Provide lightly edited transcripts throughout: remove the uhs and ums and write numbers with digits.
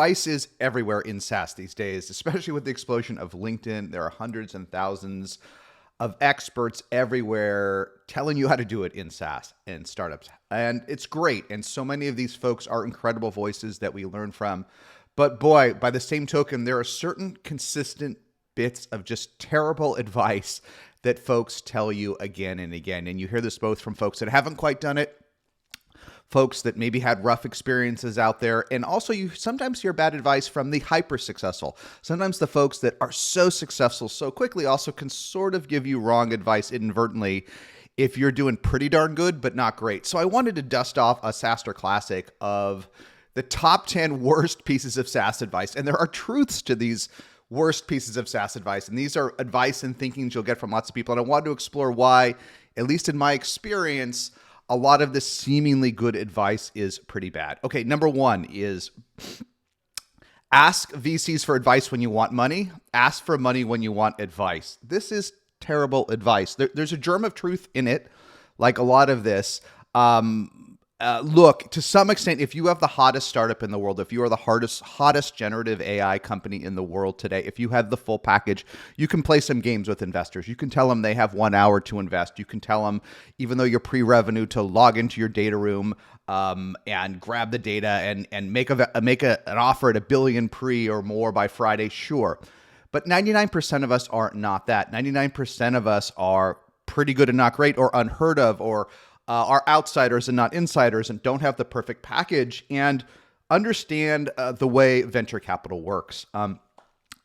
Advice is everywhere in SaaS these days, especially with the explosion of LinkedIn. There are hundreds and thousands of experts everywhere telling you how to do it in SaaS and startups. And it's great. And so many of these folks are incredible voices that we learn from. But boy, by the same token, there are certain consistent bits of just terrible advice that folks tell you again and again. And you hear this both from folks that haven't quite done it, folks that maybe had rough experiences out there. And also you sometimes hear bad advice from the hyper successful. Sometimes the folks that are so successful so quickly also can sort of give you wrong advice inadvertently if you're doing pretty darn good, but not great. So I wanted to dust off a SaaStr classic of the top 10 worst pieces of SaaS advice. And there are truths to these worst pieces of SaaS advice. And these are advice and thinkings you'll get from lots of people. And I wanted to explore why, at least in my experience, a lot of this seemingly good advice is pretty bad. Okay, number one is ask VCs for advice when you want money. Ask for money when you want advice. This is terrible advice. There's a germ of truth in it, like a lot of this. Look, to some extent, if you have the hottest startup in the world, if you are the hottest generative AI company in the world today, if you have the full package, you can play some games with investors. You can tell them they have 1 hour to invest. You can tell them, even though you're pre-revenue, to log into your data room and grab the data and make an offer at $1 billion pre or more by Friday. Sure. But 99% of us are not that. 99% of us are pretty good and not great, or unheard of, or are outsiders and not insiders, and don't have the perfect package and understand the way venture capital works.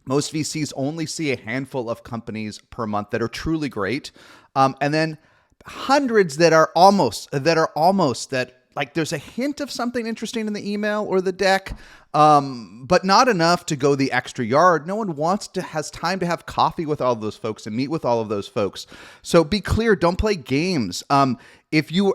Most VCs only see a handful of companies per month that are truly great, and then hundreds that are almost like there's a hint of something interesting in the email or the deck, but not enough to go the extra yard. No one has time to have coffee with all of those folks and meet with all of those folks. So be clear, don't play games. If you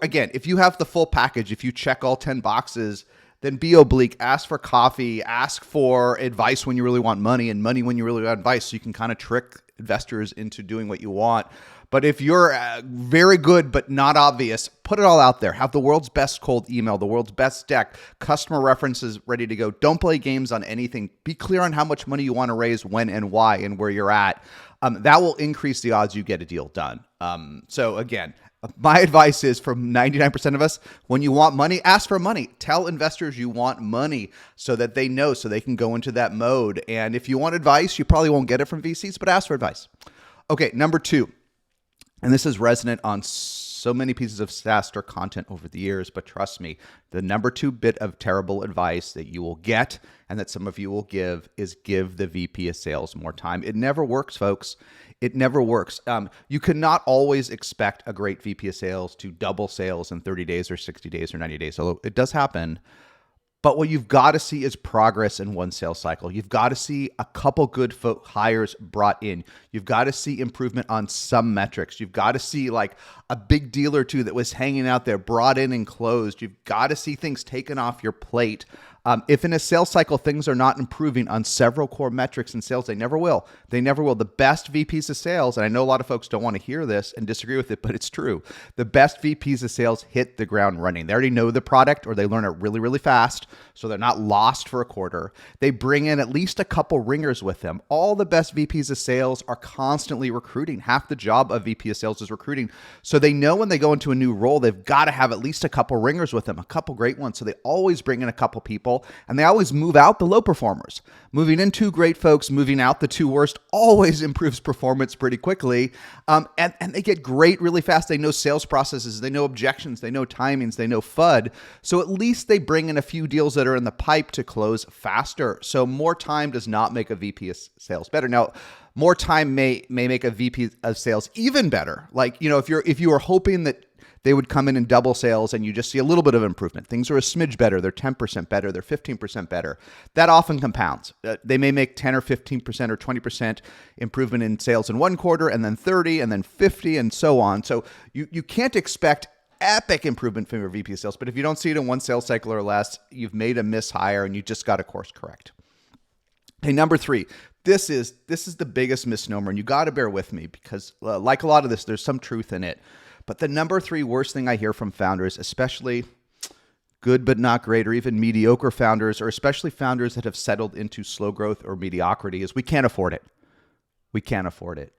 have the full package, if you check all 10 boxes, then be oblique, ask for coffee, ask for advice when you really want money, and money when you really want advice, so you can kind of trick investors into doing what you want. But if you're very good but not obvious, put it all out there. Have the world's best cold email, the world's best deck, customer references ready to go. Don't play games on anything. Be clear on how much money you want to raise, when and why, and where you're at. That will increase the odds you get a deal done. So again, my advice is, for 99% of us, when you want money, ask for money. Tell investors you want money so that they know, so they can go into that mode. And if you want advice, you probably won't get it from VCs, but ask for advice. Okay, number two, and this is resonant on so many pieces of SaaStr content over the years, but trust me, the number two bit of terrible advice that you will get and that some of you will give is give the VP of sales more time. It never works, folks. It never works. You cannot always expect a great VP of sales to double sales in 30 days or 60 days or 90 days, although it does happen. But what you've got to see is progress in one sales cycle. You've got to see a couple good hires brought in. You've got to see improvement on some metrics. You've got to see like a big deal or two that was hanging out there brought in and closed. You've got to see things taken off your plate. If in a sales cycle things are not improving on several core metrics in sales, they never will. They never will. The best VPs of sales, and I know a lot of folks don't want to hear this and disagree with it, but it's true. The best VPs of sales hit the ground running. They already know the product, or they learn it really, really fast, so they're not lost for a quarter. They bring in at least a couple ringers with them. All the best VPs of sales are constantly recruiting. Half the job of VP of sales is recruiting. So they know when they go into a new role, they've got to have at least a couple ringers with them, a couple great ones. So they always bring in a couple people. And they always move out the low performers. Moving in two great folks, moving out the two worst always improves performance pretty quickly. And they get great really fast. They know sales processes. They know objections. They know timings. They know FUD. So at least they bring in a few deals that are in the pipe to close faster. So more time does not make a VP of sales better. Now, more time may make a VP of sales even better. Like, if you are hoping that they would come in and double sales and you just see a little bit of improvement. Things are a smidge better. They're 10% better. They're 15% better. That often compounds. They may make 10 or 15% or 20% improvement in sales in one quarter, and then 30, and then 50, and so on. So you can't expect epic improvement from your VP of sales, but if you don't see it in one sales cycle or less, you've made a mishire and you just got to course correct. Okay, number three. This is the biggest misnomer, and you got to bear with me because like a lot of this, there's some truth in it. But the number three worst thing I hear from founders, especially good but not great, or even mediocre founders, or especially founders that have settled into slow growth or mediocrity, is we can't afford it. We can't afford it.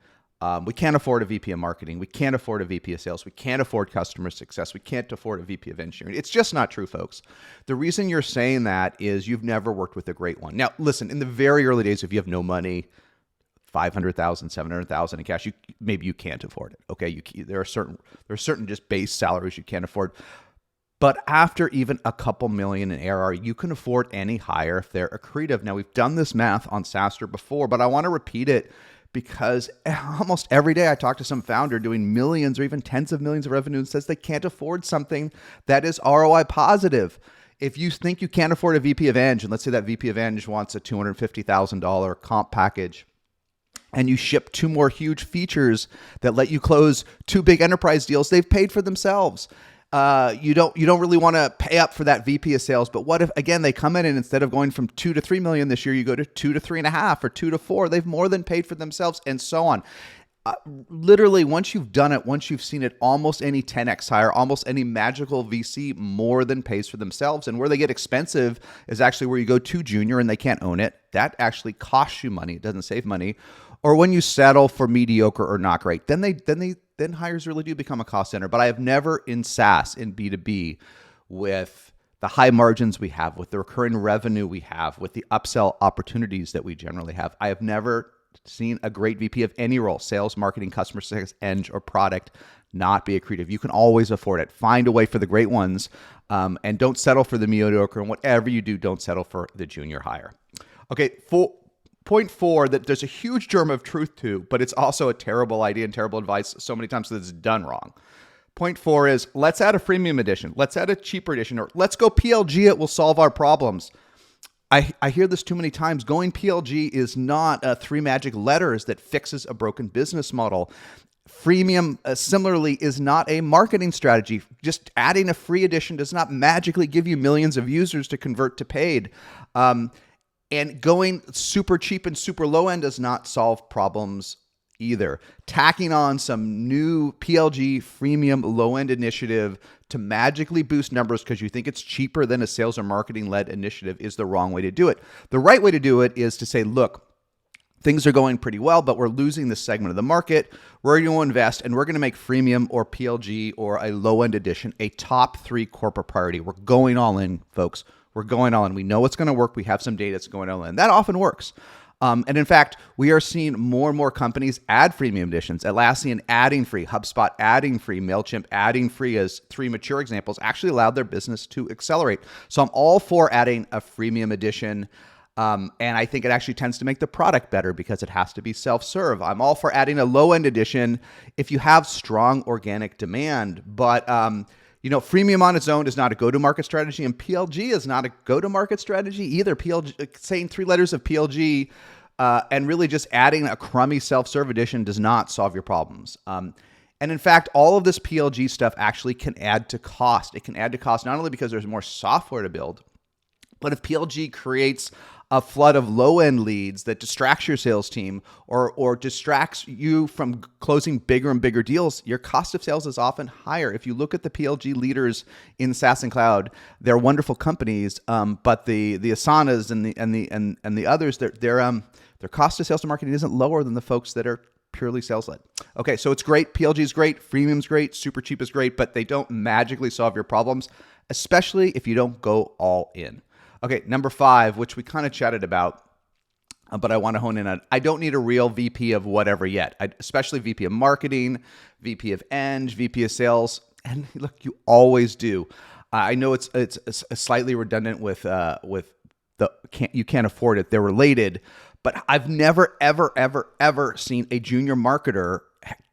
We can't afford a VP of marketing. We can't afford a VP of sales. We can't afford customer success. We can't afford a VP of engineering. It's just not true, folks. The reason you're saying that is you've never worked with a great one. Now, listen, in the very early days, if you have no money, 500,000, 700,000 in cash, maybe you can't afford it. Okay, there are certain just base salaries you can't afford. But after even a couple million in ARR, you can afford any hire if they're accretive. Now, we've done this math on SaaStr before, but I want to repeat it because almost every day I talk to some founder doing millions or even tens of millions of revenue and says they can't afford something that is ROI positive. If you think you can't afford a VP of Eng, and let's say that VP of Eng wants a $250,000 comp package, and you ship 2 more huge features that let you close 2 big enterprise deals, they've paid for themselves. You don't really want to pay up for that VP of sales. But what if, again, they come in and instead of going from 2 to 3 million this year, you go to 2 to 3.5 or 2 to 4, they've more than paid for themselves, and so on. Literally, once you've done it, once you've seen it, almost any 10x hire, almost any magical VC more than pays for themselves. And where they get expensive is actually where you go too junior and they can't own it. That actually costs you money. It doesn't save money. Or when you settle for mediocre or not great, then hires really do become a cost center. But I have never in SaaS, in B2B, with the high margins we have, with the recurring revenue we have, with the upsell opportunities that we generally have, I have never seen a great VP of any role, sales, marketing, customer success, eng, or product, not be accretive. You can always afford it. Find a way for the great ones, and don't settle for the mediocre. And whatever you do, don't settle for the junior hire. Okay, Point 4 that there's a huge germ of truth to, but it's also a terrible idea and terrible advice so many times that it's done wrong. Point 4 is, let's add a freemium edition. Let's add a cheaper edition, or let's go PLG. It will solve our problems. I hear this too many times. Going PLG is not 3 magic letters that fixes a broken business model. Freemium, similarly, is not a marketing strategy. Just adding a free edition does not magically give you millions of users to convert to paid. And going super cheap and super low end does not solve problems either. Tacking on some new PLG freemium low end initiative to magically boost numbers because you think it's cheaper than a sales or marketing led initiative is the wrong way to do it. The right way to do it is to say, look, things are going pretty well, but we're losing this segment of the market. We're going to invest, and we're going to make freemium or PLG or a low end edition a top 3 corporate priority. We're going all in, folks. We're going all in. We know it's going to work. We have some data that's going all in. That often works. And in fact, we are seeing more and more companies add freemium editions. Atlassian adding free, HubSpot adding free, MailChimp adding free as 3 mature examples actually allowed their business to accelerate. So I'm all for adding a freemium edition. And I think it actually tends to make the product better because it has to be self-serve. I'm all for adding a low-end edition if you have strong organic demand. But freemium on its own is not a go-to-market strategy, and PLG is not a go-to-market strategy either. PLG, saying 3 letters of PLG and really just adding a crummy self-serve edition does not solve your problems. And in fact, all of this PLG stuff actually can add to cost. It can add to cost not only because there's more software to build, but if PLG creates a flood of low-end leads that distracts your sales team or distracts you from closing bigger and bigger deals, your cost of sales is often higher. If you look at the PLG leaders in SaaS and cloud, they're wonderful companies, but the Asanas and the others, their cost of sales and marketing isn't lower than the folks that are purely sales-led. Okay, so it's great. PLG is great. Freemium's great. Super cheap is great, but they don't magically solve your problems, especially if you don't go all in. Okay, number 5, which we kind of chatted about, but I want to hone in on. I don't need a real VP of whatever yet, especially VP of marketing, VP of Eng, VP of sales. And look, you always do. I know it's slightly redundant with you can't afford it. They're related, but I've never, ever, ever, ever seen a junior marketer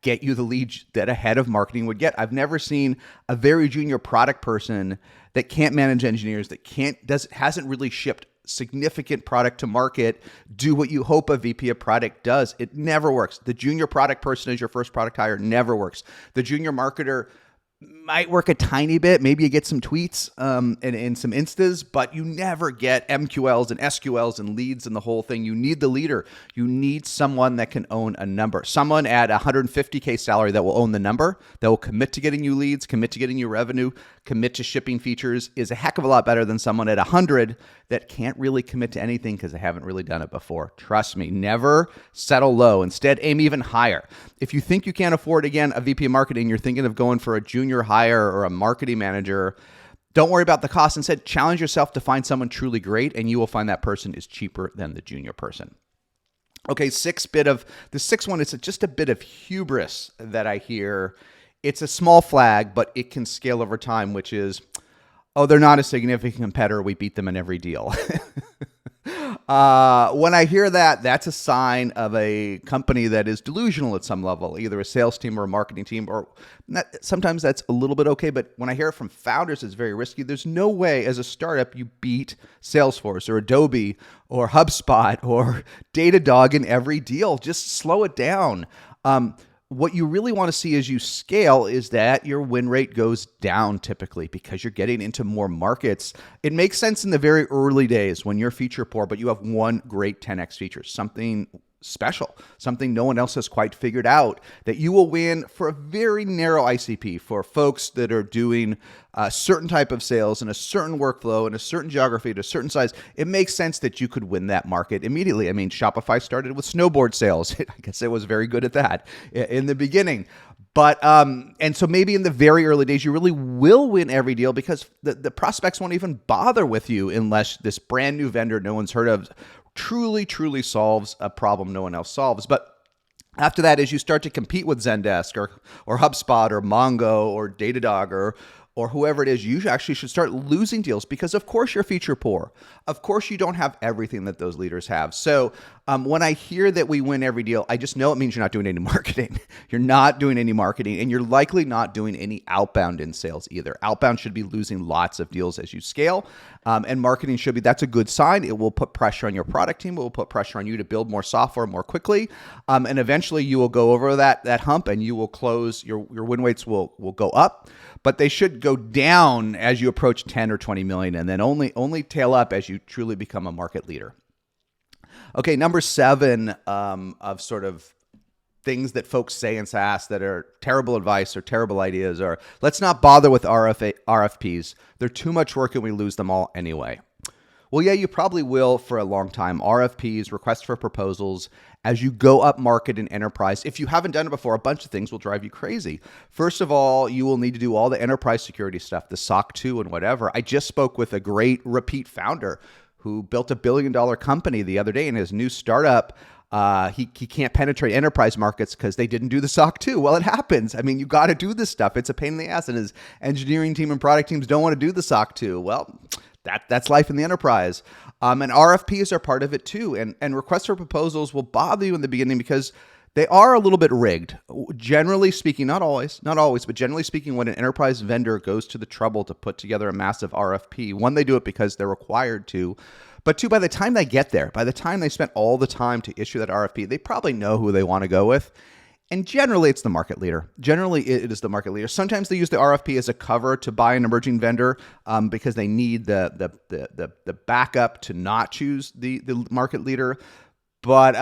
get you the lead that a head of marketing would get. I've never seen a very junior product person that can't manage engineers, that hasn't really shipped significant product to market, do what you hope a VP of product does. It never works. The junior product person as your first product hire never works. The junior marketer might work a tiny bit. Maybe you get some tweets and some instas, but you never get MQLs and SQLs and leads and the whole thing. You need the leader. You need someone that can own a number. Someone at 150K salary that will own the number, that will commit to getting you leads, commit to getting you revenue, commit to shipping features is a heck of a lot better than someone at 100 that can't really commit to anything because they haven't really done it before. Trust me, never settle low. Instead, aim even higher. If you think you can't afford, again, a VP of marketing, you're thinking of going for a junior hire or a marketing manager, don't worry about the cost. Instead, challenge yourself to find someone truly great, and you will find that person is cheaper than the junior person. Okay, the sixth one is just a bit of hubris that I hear. It's a small flag, but it can scale over time, which is, oh, they're not a significant competitor. We beat them in every deal. When I hear that, that's a sign of a company that is delusional at some level, either a sales team or a marketing team, or sometimes that's a little bit okay. But when I hear it from founders, it's very risky. There's no way as a startup you beat Salesforce or Adobe or HubSpot or Datadog in every deal. Just slow it down. What you really want to see as you scale is that your win rate goes down typically because you're getting into more markets. It makes sense in the very early days when you're feature poor, but you have one great 10x feature, something special, something no one else has quite figured out, that you will win for a very narrow ICP for folks that are doing a certain type of sales in a certain workflow in a certain geography at a certain size. It makes sense that you could win that market immediately. I mean, Shopify started with snowboard sales. I guess it was very good at that in the beginning. But, and so maybe in the very early days, you really will win every deal because the prospects won't even bother with you unless this brand new vendor no one's heard of truly solves a problem no one else solves. But after that, as you start to compete with Zendesk or HubSpot or Mongo or Datadog or whoever it is, you actually should start losing deals because, of course, you're feature poor. Of course, you don't have everything that those leaders have. So when I hear that we win every deal, I just know it means you're not doing any marketing. You're not doing any marketing, and you're likely not doing any outbound in sales either. Outbound should be losing lots of deals as you scale, and marketing should be, that's a good sign. It will put pressure on your product team. It will put pressure on you to build more software more quickly, and eventually you will go over that hump, and you will close, your win rates will go up, but they should go down as you approach 10 or 20 million, and then only tail up as you truly become a market leader. Okay, number 7 of sort of things that folks say in SaaS that are terrible advice or terrible ideas are, let's not bother with RFPs. They're too much work and we lose them all anyway. Well, yeah, you probably will for a long time. RFPs, requests for proposals, as you go up market in enterprise, if you haven't done it before, a bunch of things will drive you crazy. First of all, you will need to do all the enterprise security stuff, the SOC 2 and whatever. I just spoke with a great repeat founder who built $1 billion company the other day in his new startup. He can't penetrate enterprise markets because they didn't do the SOC 2. Well, it happens. I mean, you got to do this stuff. It's a pain in the ass, and his engineering team and product teams don't want to do the SOC 2. Well, that's life in the enterprise. And RFPs are part of it too. And requests for proposals will bother you in the beginning because they are a little bit rigged. Generally speaking, not always, but generally speaking, when an enterprise vendor goes to the trouble to put together a massive RFP, one, they do it because they're required to, but two, by the time they get there, by the time they spent all the time to issue that RFP, they probably know who they want to go with. And generally, it's the market leader. Generally, it is the market leader. Sometimes they use the RFP as a cover to buy an emerging vendor because they need the backup to not choose the market leader. But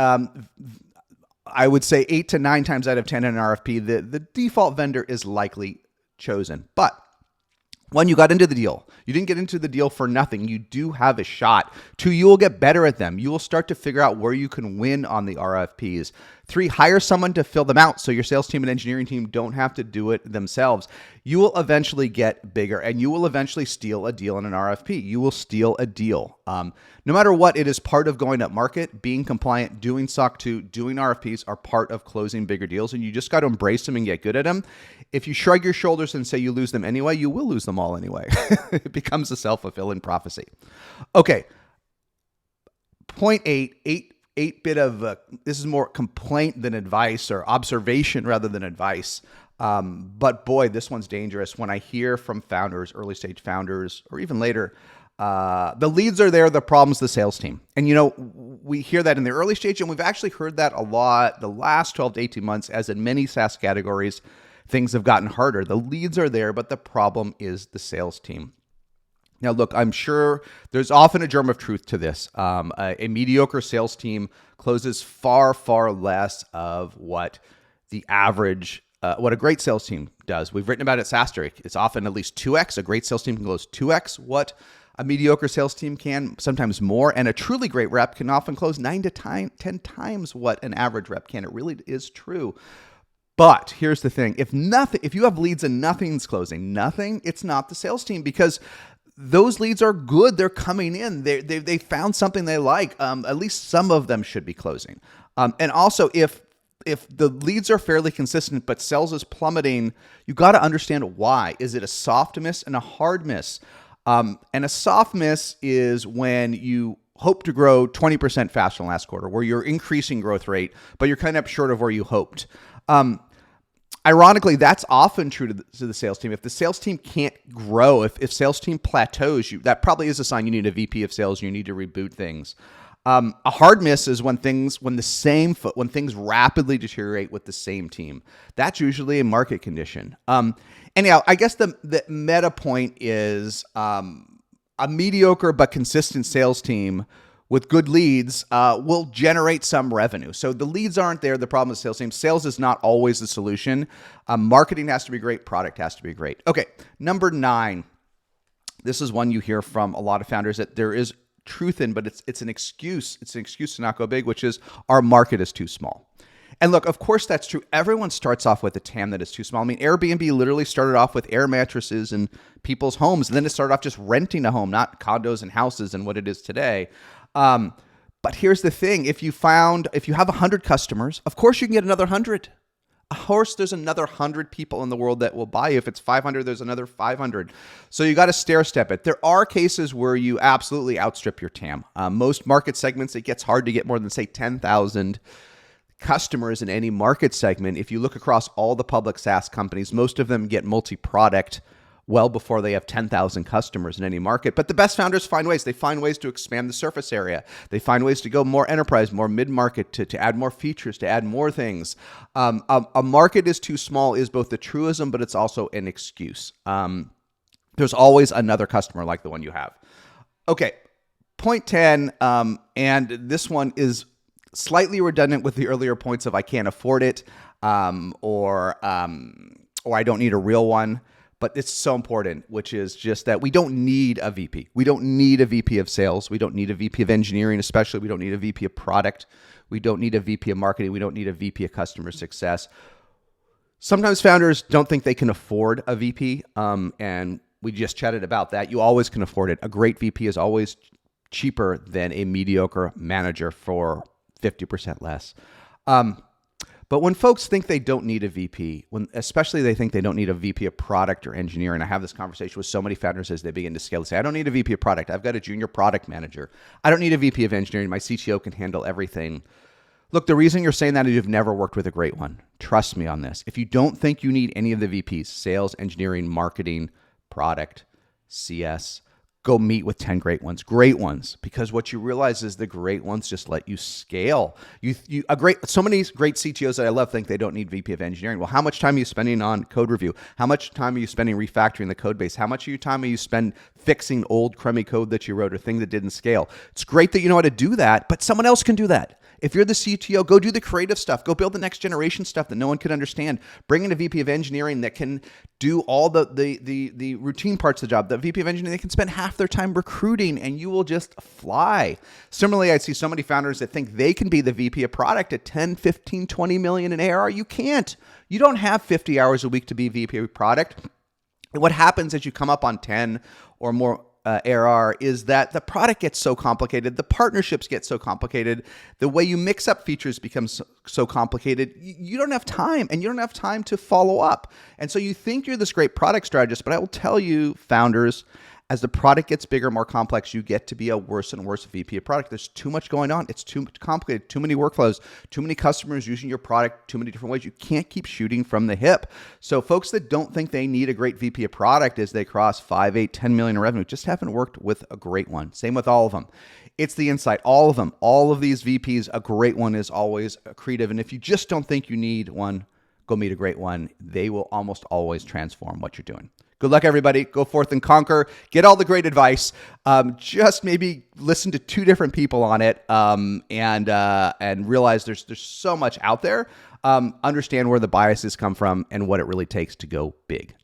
I would say 8 to 9 times out of 10 in an RFP, the default vendor is likely chosen. But one, you got into the deal. You didn't get into the deal for nothing. You do have a shot. 2, you will get better at them. You will start to figure out where you can win on the RFPs. 3, hire someone to fill them out so your sales team and engineering team don't have to do it themselves. You will eventually get bigger, and you will eventually steal a deal in an RFP. You will steal a deal. No matter what, it is part of going up market, being compliant, doing SOC 2, doing RFPs are part of closing bigger deals, and you just got to embrace them and get good at them. If you shrug your shoulders and say you lose them anyway, you will lose them all anyway. It becomes a self-fulfilling prophecy. Okay, point 8 bit of, this is more complaint than advice, or observation rather than advice. But boy, this one's dangerous. When I hear from founders, early stage founders, or even later, the leads are there, the problem's the sales team. And we hear that in the early stage, and we've actually heard that a lot the last 12 to 18 months, as in many SaaS categories. things have gotten harder. The leads are there, but the problem is the sales team. Now, look, I'm sure there's often a germ of truth to this. A mediocre sales team closes far, far less of what the average, what a great sales team does. We've written about it at SaaStr. It's often at least 2x. A great sales team can close 2x what a mediocre sales team can, sometimes more. And a truly great rep can often close 9 to 10 times what an average rep can. It really is true. But here's the thing. If you have leads and nothing's closing, it's not the sales team, because those leads are good. They're coming in. They found something they like. At least some of them should be closing. And also, if the leads are fairly consistent, but sales is plummeting, you got to understand why. Is it a soft miss and a hard miss? And a soft miss is when you hope to grow 20% faster than last quarter, where you're increasing growth rate, but you're kind of short of where you hoped. Ironically, that's often true to the sales team. If the sales team can't grow, if sales team plateaus, that probably is a sign you need a VP of sales. You need to reboot things. A hard miss is when things rapidly deteriorate with the same team. That's usually a market condition. Anyhow, I guess the meta point is a mediocre but consistent sales team with good leads will generate some revenue. So the leads aren't there. The problem is sales team. Sales is not always the solution. Marketing has to be great. Product has to be great. Okay, number 9. This is one you hear from a lot of founders that there is truth in, but it's an excuse. It's an excuse to not go big, which is our market is too small. And look, of course that's true. Everyone starts off with a TAM that is too small. I mean, Airbnb literally started off with air mattresses in people's homes, and then it started off just renting a home, not condos and houses and what it is today. But here's the thing. If you have 100 customers, of course you can get another 100. Of course, there's another 100 people in the world that will buy you. If it's 500, there's another 500. So you got to stair step it. There are cases where you absolutely outstrip your TAM. Most market segments, it gets hard to get more than, say, 10,000 customers in any market segment. If you look across all the public SaaS companies, most of them get multi-product well before they have 10,000 customers in any market. But the best founders find ways. They find ways to expand the surface area. They find ways to go more enterprise, more mid-market, to add more features, to add more things. A market is too small is both a truism, but it's also an excuse. There's always another customer like the one you have. Okay, point 10, and this one is slightly redundant with the earlier points of I can't afford it, or I don't need a real one. But it's so important, which is just that we don't need a VP. We don't need a VP of sales. We don't need a VP of engineering, especially. We don't need a VP of product. We don't need a VP of marketing. We don't need a VP of customer success. Sometimes founders don't think they can afford a VP, and we just chatted about that. You always can afford it. A great VP is always cheaper than a mediocre manager for 50% less. But when folks think they don't need a VP, especially they think they don't need a VP of product or engineering, I have this conversation with so many founders as they begin to scale. They say, I don't need a VP of product. I've got a junior product manager. I don't need a VP of engineering. My CTO can handle everything. Look, the reason you're saying that is you've never worked with a great one. Trust me on this. If you don't think you need any of the VPs, sales, engineering, marketing, product, CS, go meet with 10 great ones, because what you realize is the great ones just let you scale. So many great CTOs that I love think they don't need VP of engineering. Well, how much time are you spending on code review? How much time are you spending refactoring the code base? How much of your time are you spend fixing old crummy code that you wrote or things that didn't scale? It's great that you know how to do that, but someone else can do that. If you're the CTO, go do the creative stuff. Go build the next generation stuff that no one can understand. Bring in a VP of engineering that can do all the routine parts of the job. The VP of engineering, they can spend half their time recruiting and you will just fly. Similarly, I see so many founders that think they can be the VP of product at 10, 15, 20 million in ARR. You can't. You don't have 50 hours a week to be VP of product. And what happens as you come up on 10 or more ARR is that the product gets so complicated, the partnerships get so complicated, the way you mix up features becomes so complicated, you don't have time, and you don't have time to follow up. And so you think you're this great product strategist, but I will tell you, founders, as the product gets bigger, more complex, you get to be a worse and worse VP of product. There's too much going on. It's too complicated, too many workflows, too many customers using your product, too many different ways. You can't keep shooting from the hip. So folks that don't think they need a great VP of product as they cross 5, 8, 10 million in revenue just haven't worked with a great one. Same with all of them. It's the insight. All of them, all of these VPs, a great one is always accretive. And if you just don't think you need one, go go meet a great one. They will almost always transform what you're doing. Good luck, everybody. Go forth and conquer. Get all the great advice. Just maybe listen to 2 different people on it, and realize there's so much out there. Understand where the biases come from and what it really takes to go big.